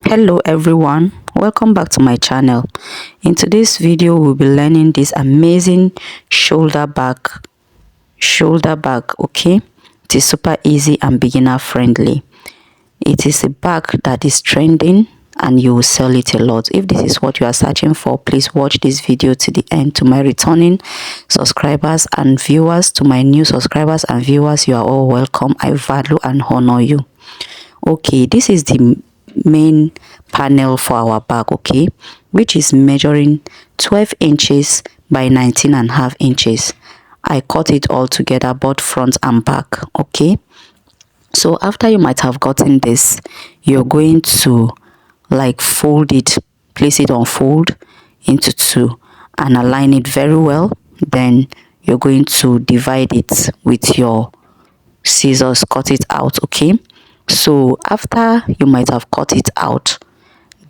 Hello everyone, welcome back to my channel. In today's video we'll be learning this amazing shoulder bag. Okay, it is super easy and beginner friendly. It is a bag that is trending and you will sell it a lot. If this is what you are searching for, please watch this video to the end. To my returning subscribers and viewers, to my new subscribers and viewers, you are all welcome. I value and honor you. Okay, this is the main panel for our bag, okay, which is measuring 12 inches by 19.5 inches. I cut it all together, both front and back. Okay, so after you might have gotten this, you're going to like fold it, place it on fold into two and align it very well. Then you're going to divide it with your scissors, cut it out. Okay, so after you might have cut it out,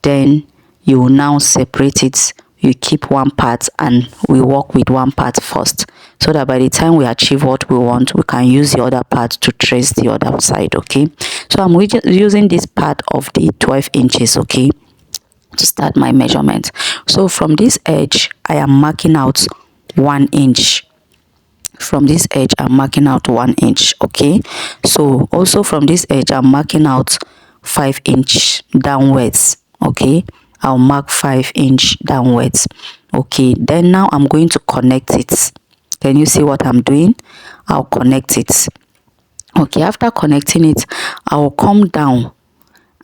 then you will now separate it. You keep one part and we work with one part first, so that by the time we achieve what we want, we can use the other part to trace the other side. Okay, so I'm using this part of the 12 inches, okay, to start my measurement. So from this edge I am marking out 1 inch. From this edge I'm marking out 1 inch. Okay, so also from this edge I'm marking out 5 inch downwards. Okay, I'll mark 5 inch downwards. Okay, then now I'm going to connect it. Can you see what I'm doing? I'll connect it. Okay, after connecting it, I'll come down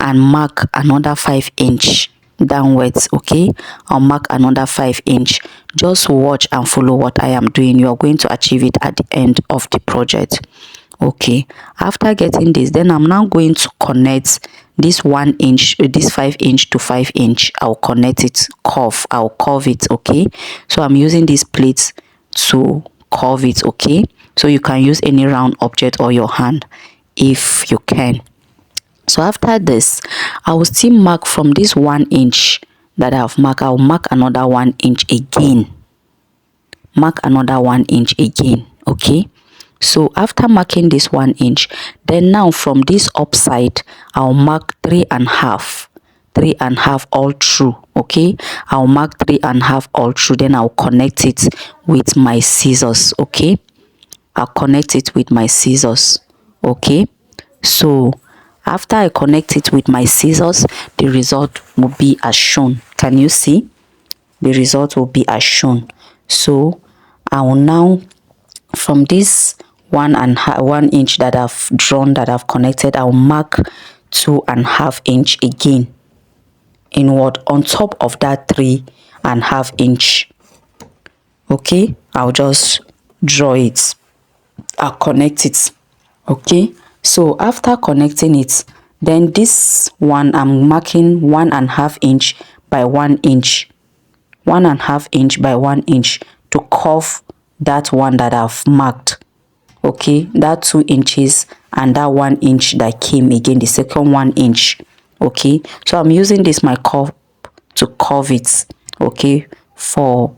and mark another 5 inch downwards. Okay, I'll mark another 5 inch. Just watch and follow what I am doing. You are going to achieve it at the end of the project. Okay, after getting this, then I'm now going to connect this 1 inch, this 5 inch to 5 inch. I'll connect it, I'll curve it. Okay, so I'm using these plates to curve it. Okay, so you can use any round object or your hand if you can. So after this, I will still mark from this 1 inch that I've marked. I'll mark another 1 inch again. Mark another 1 inch again. Okay, so after marking this 1 inch, then now from this upside I'll mark 3.5. 3.5 all through. Okay, I'll mark 3.5 all through. Then I'll connect it with my scissors. Okay, I'll connect it with my scissors. Okay, so after I connect it with my scissors, the result will be as shown. Can you see? The result will be as shown. So I will now, from this 1 inch that I've drawn, that I've connected, I'll mark 2.5 inch again. In what? On top of that 3.5 inch. Okay, I'll just draw it. I'll connect it. Okay, so after connecting it, then this one I'm marking 1.5 inch by 1 inch. 1.5 inch by 1 inch to curve that one that I've marked. Okay, that 2 inches and that 1 inch that came again, the second 1 inch. Okay, so I'm using this my curve to curve it. Okay, so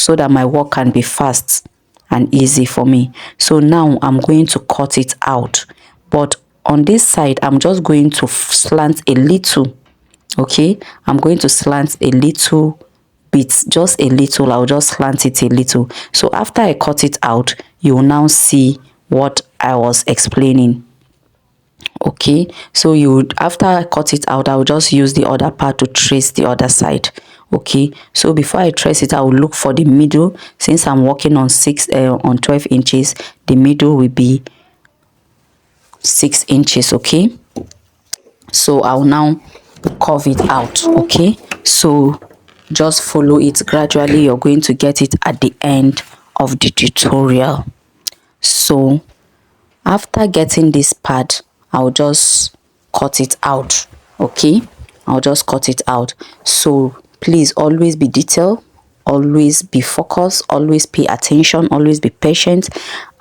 that my work can be fast and easy for me. So now I'm going to cut it out, but on this side I'm just going to slant a little. Okay, I'm going to slant a little bit, just a little. I'll just slant it a little. So after I cut it out, you will now see what I was explaining. Okay, so after I cut it out, I'll just use the other part to trace the other side. Okay, so before I trace it, I will look for the middle. Since I'm working on 12 inches, the middle will be 6 inches. Okay, so I'll now curve it out. Okay, so just follow it gradually. You're going to get it at the end of the tutorial. So after getting this part, I'll just cut it out. Okay, I'll just cut it out. So please always be detailed, always be focused, always pay attention, always be patient,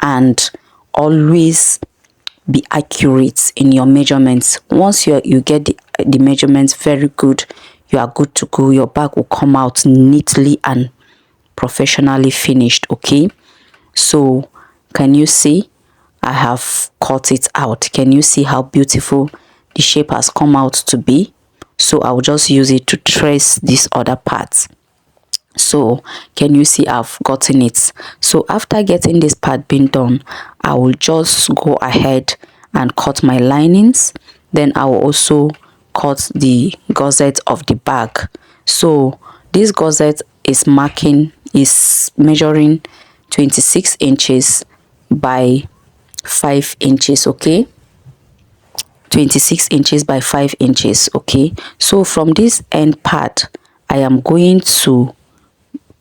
and always be accurate in your measurements. Once you get the measurements very good, you are good to go. Your bag will come out neatly and professionally finished. Okay, so can you see? I have cut it out. Can you see how beautiful the shape has come out to be? so I'll just use it to trace this other part. So can you see I've gotten it? So after getting this part being done, I will just go ahead and cut my linings. Then I will also cut the gusset of the bag. So this gusset is measuring 26 inches by 5 inches. Okay, 26 inches by 5 inches. Okay, so from this end part I am going to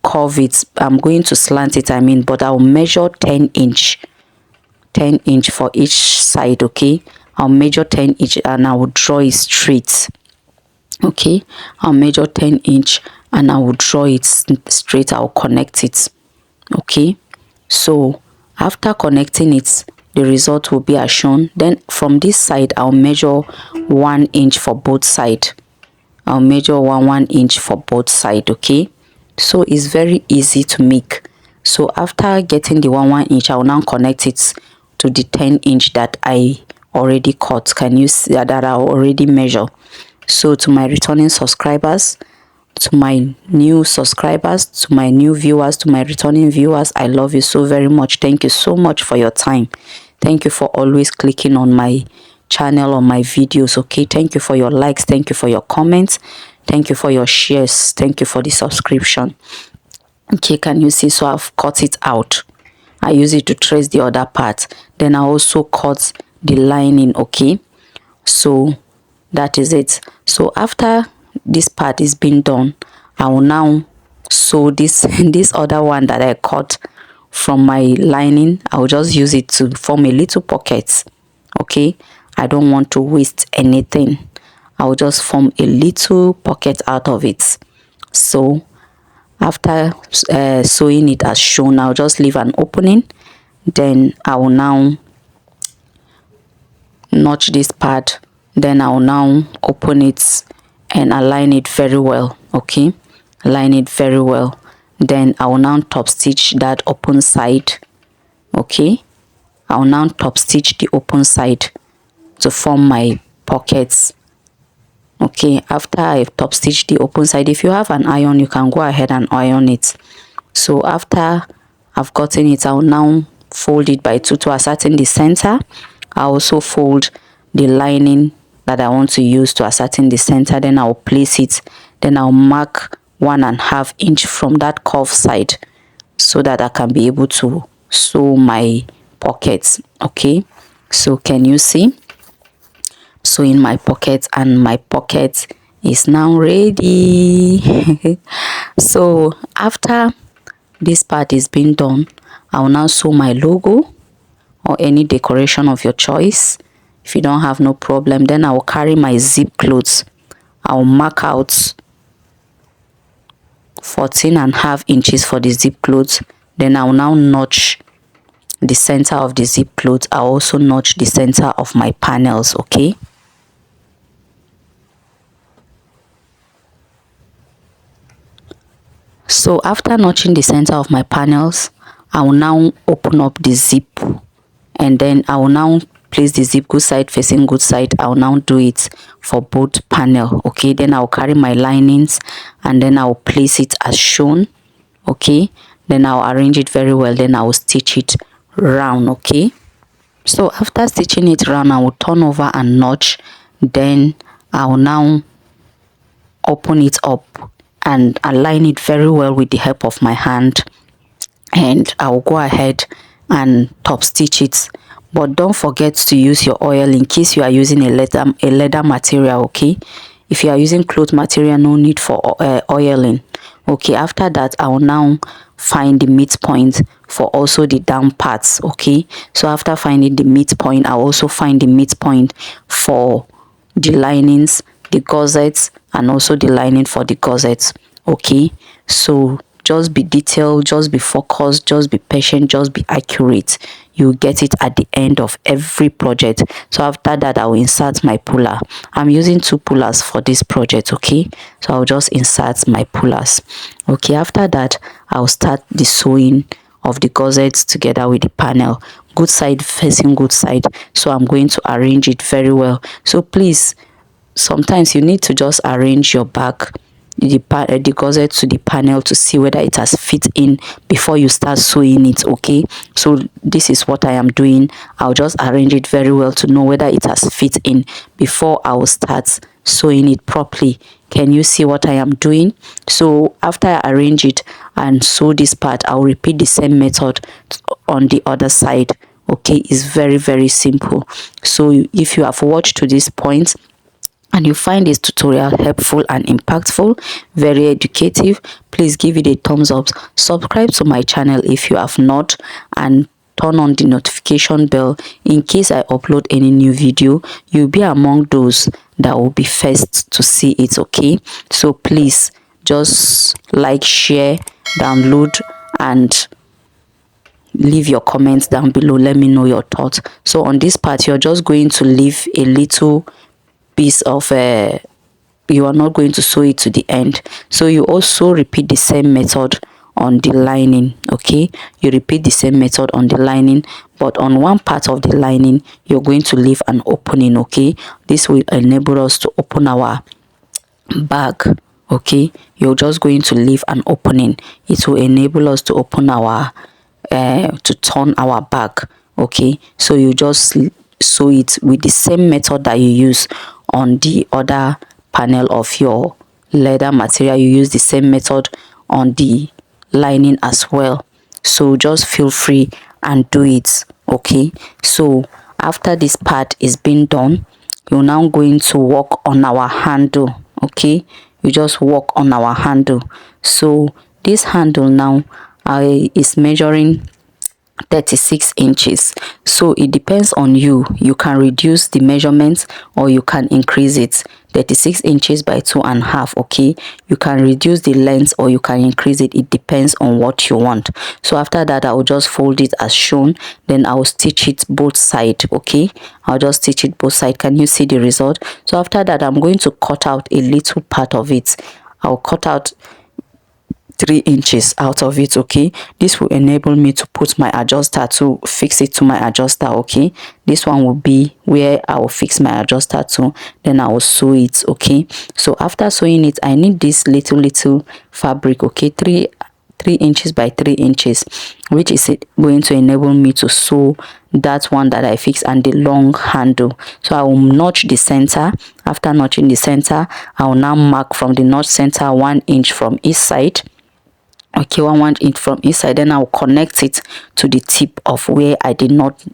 curve it, I'm going to slant it, I mean, but I'll measure 10 inch for each side. Okay, I'll measure 10 inch and I will draw it straight. Okay, I'll measure 10 inch and I will draw it straight. I'll connect it. Okay, so after connecting it, the result will be as shown. Then from this side I'll measure 1 inch for both sides. I'll measure 1 inch for both sides. Okay, so it's very easy to make. So after getting the 1 inch, I will now connect it to the 10 inch that I already cut. Can you see that I already measure? So to my returning subscribers, to my new subscribers, to my new viewers, to my returning viewers, I love you so very much. Thank you so much for your time. Thank you for always clicking on my channel, on my videos. Okay, thank you for your likes, thank you for your comments, thank you for your shares, thank you for the subscription. Okay, can you see? So I've cut it out. I use it to trace the other part. Then I also cut the lining. Okay, so that is it. So after this part is being done, I will now sew this this other one that I cut from my lining. I will just use it to form a little pocket. Okay, I don't want to waste anything. I will just form a little pocket out of it. So after sewing it as shown, I'll just leave an opening. Then I will now notch this part. Then I will now open it and align it very well. Okay, align it very well. Then I will now top stitch that open side. Okay, I will now top stitch the open side to form my pockets. Okay, after I've top stitched the open side, if you have an iron, you can go ahead and iron it. So after I've gotten it, I'll now fold it by 2 to ascertain the center. I also fold the lining that I want to use to ascertain the center. Then I'll place it. Then I'll mark 1.5 inch from that curve side so that I can be able to sew my pockets. Okay, so can you see? So in my pocket, and my pocket is now ready. So after this part is being done, I will now sew my logo or any decoration of your choice. If you don't have, no problem. Then I will carry my zip clothes. I will mark out 14.5 inches for the zip clothes. Then I will now notch the center of the zip clothes. I also notch the center of my panels. Okay, so after notching the center of my panels, I will now open up the zip, and then I will now place the zip good side facing good side. I will now do it for both panel. Okay, then I'll carry my linings and then I'll place it as shown. Okay, then I'll arrange it very well. Then I will stitch it round. Okay, so after stitching it round, I will turn over and notch. Then I will now open it up and align it very well with the help of my hand, and I will go ahead and top stitch it. But don't forget to use your oil in case you are using a leather material. Okay, if you are using cloth material, no need for oiling. Okay, after that I will now find the midpoint for also the down parts. Okay, so after finding the midpoint, I'll also find the midpoint for the linings, the gussets, and also the lining for the gussets. Okay, so just be detailed, just be focused, just be patient, just be accurate. You get it at the end of every project. So after that, I will insert my puller. I'm using 2 pullers for this project. Okay, so I'll just insert my pullers. Okay, after that I'll start the sewing of the gussets together with the panel, good side facing good side. So I'm going to arrange it very well. So please, sometimes you need to just arrange your back, the gusset to the panel to see whether it has fit in before you start sewing it. Okay, so this is what I am doing. I'll just arrange it very well to know whether it has fit in before I will start sewing it properly. Can you see what I am doing? So after I arrange it and sew this part, I'll repeat the same method on the other side. Okay, it's very simple. So if you have watched to this point and you find this tutorial helpful and impactful, very educative, please give it a thumbs up. Subscribe to my channel if you have not, and turn on the notification bell in case I upload any new video. You'll be among those that will be first to see it. Okay, so please just like, share, download, and leave your comments down below. Let me know your thoughts. So on this part, you're just going to leave a little piece of you are not going to sew it to the end. So you also repeat the same method on the lining. Okay, you repeat the same method on the lining, but on one part of the lining you're going to leave an opening. Okay, this will enable us to open our bag. Okay, you're just going to leave an opening. It will enable us to open our to turn our bag. Okay, so you just sew it with the same method that you use on the other panel of your leather material. You use the same method on the lining as well. So just feel free and do it. Okay, so after this part is being done, you're now going to work on our handle. Okay, you just work on our handle. So this handle now is measuring 36 inches. So it depends on you. You can reduce the measurements or you can increase it. 36 inches by 2.5. Okay, you can reduce the length or you can increase it. It depends on what you want. So after that, I will just fold it as shown, then I will stitch it both sides. Okay, I'll just stitch it both sides. Can you see the result? So after that, I'm going to cut out a little part of it. I'll cut out 3 inches out of it. Okay, this will enable me to put my adjuster to fix it to my adjuster. Okay, this one will be where I will fix my adjuster to, then I will sew it. Okay, so after sewing it, I need this little fabric. Okay, 3 inches by 3 inches, which is going to enable me to sew that one that I fixed and the long handle. So I will notch the center. After notching the center, I will now mark from the notch center 1 inch from each side. Okay, 1 inch from inside, then I'll connect it to the tip of where I did not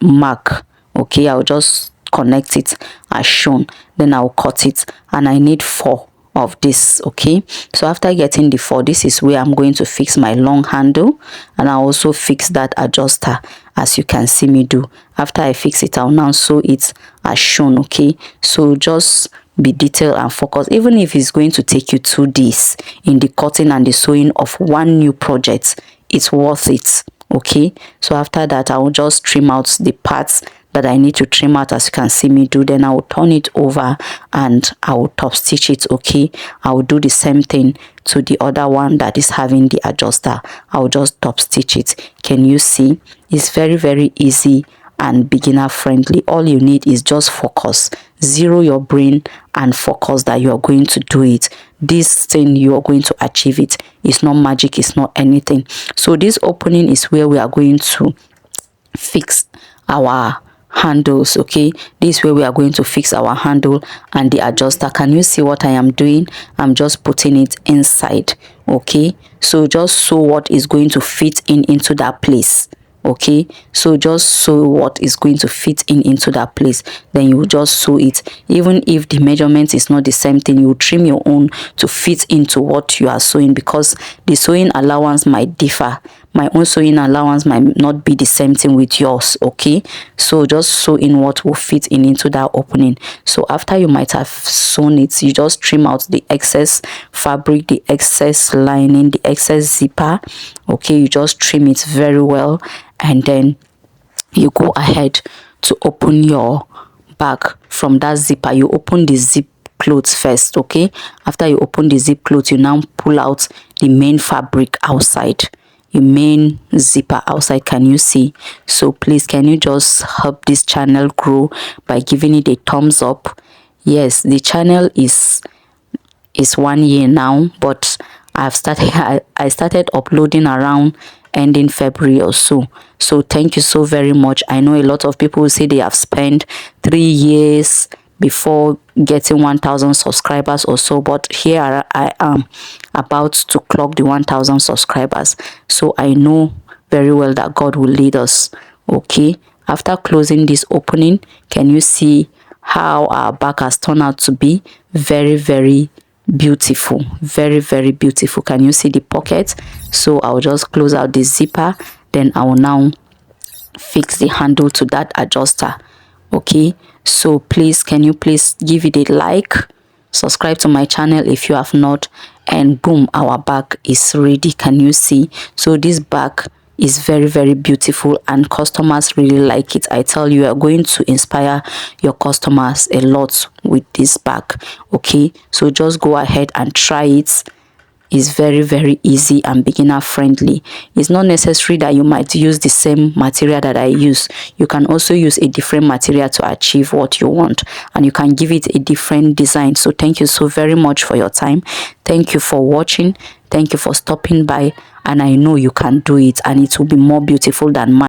mark. Okay, I'll just connect it as shown, then I'll cut it, and I need 4 of this. Okay, so after getting the 4, this is where I'm going to fix my long handle, and I'll also fix that adjuster as you can see me do. After I fix it, I'll now sew it as shown. Okay, so just be detailed and focused. Even if it's going to take you 2 days in the cutting and the sewing of one new project, it's worth it. Okay, so after that, I will just trim out the parts that I need to trim out as you can see me do. Then I will turn it over and I will top stitch it. Okay, I will do the same thing to the other one that is having the adjuster. I will just top stitch it. Can you see? It's very easy and beginner friendly. All you need is just focus, zero your brain and focus that you are going to do it. This thing, you are going to achieve it. It's not magic, it's not anything. So this opening is where we are going to fix our handles. Okay, this way we are going to fix our handle and the adjuster. Can you see what I am doing? I'm just putting it inside. Okay, so just sew what is going to fit in into that place. Okay, so just sew what is going to fit in into that place, then you just sew it. Even if the measurement is not the same thing, you trim your own to fit into what you are sewing, because the sewing allowance might differ. My own sewing allowance might not be the same thing with yours. Okay, so just sew in what will fit in into that opening. So after you might have sewn it, you just trim out the excess fabric, the excess lining, the excess zipper. Okay, you just trim it very well, and then you go ahead to open your bag. From that zipper, you open the zip clothes first. Okay, after you open the zip clothes, you now pull out the main fabric outside, your main zipper outside. Can you see? So please, can you just help this channel grow by giving it a thumbs up? Yes, the channel is 1 year now, but I've started I started uploading around ending February or so. So thank you so very much. I know a lot of people say they have spent 3 years before getting 1,000 subscribers or so, but here I am about to clock the 1,000 subscribers. So I know very well that God will lead us. Okay, after closing this opening, can you see how our bag has turned out to be? Very, very beautiful, very, very beautiful. Can you see the pocket? So I'll just close out the zipper, then I will now fix the handle to that adjuster. Okay, so please, can you please give it a like, subscribe to my channel if you have not, and boom, our bag is ready. Can you see? So this bag is very, very beautiful and customers really like it. I tell you, you are going to inspire your customers a lot with this bag. Okay, so just go ahead and try it. Is very, very easy and beginner friendly. It's not necessary that you might use the same material that I use. You can also use a different material to achieve what you want, and you can give it a different design. So thank you so very much for your time. Thank you for watching. Thank you for stopping by, and I know you can do it, and it will be more beautiful than mine.